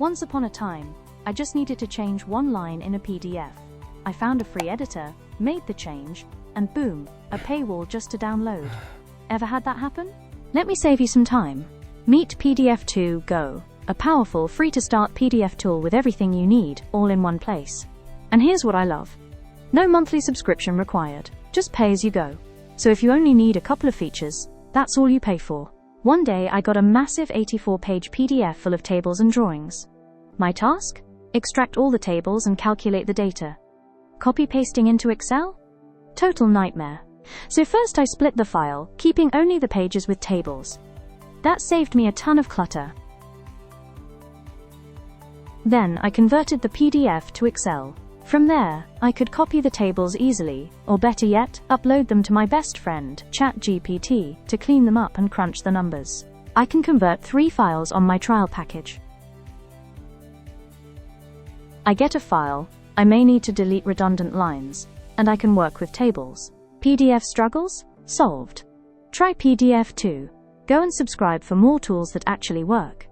Once upon a time, I just needed to change one line in a PDF. I found a free editor, made the change, and boom, a paywall just to download. Ever had that happen? Let me save you some time. Meet PDF2Go, a powerful free-to-start PDF tool with everything you need, all in one place. And here's what I love. No monthly subscription required, just pay as you go. So if you only need a couple of features, that's all you pay for. One day I got a massive 84-page PDF full of tables and drawings. My task? Extract all the tables and calculate the data. Copy-pasting into Excel? Total nightmare. So first I split the file, keeping only the pages with tables. That saved me a ton of clutter. Then I converted the PDF to Excel. From there, I could copy the tables easily, or better yet, upload them to my best friend, ChatGPT, to clean them up and crunch the numbers. I can convert 3 files on my trial package. I get a file, I may need to delete redundant lines, and I can work with tables. PDF struggles? Solved. Try PDF2. Go and subscribe for more tools that actually work.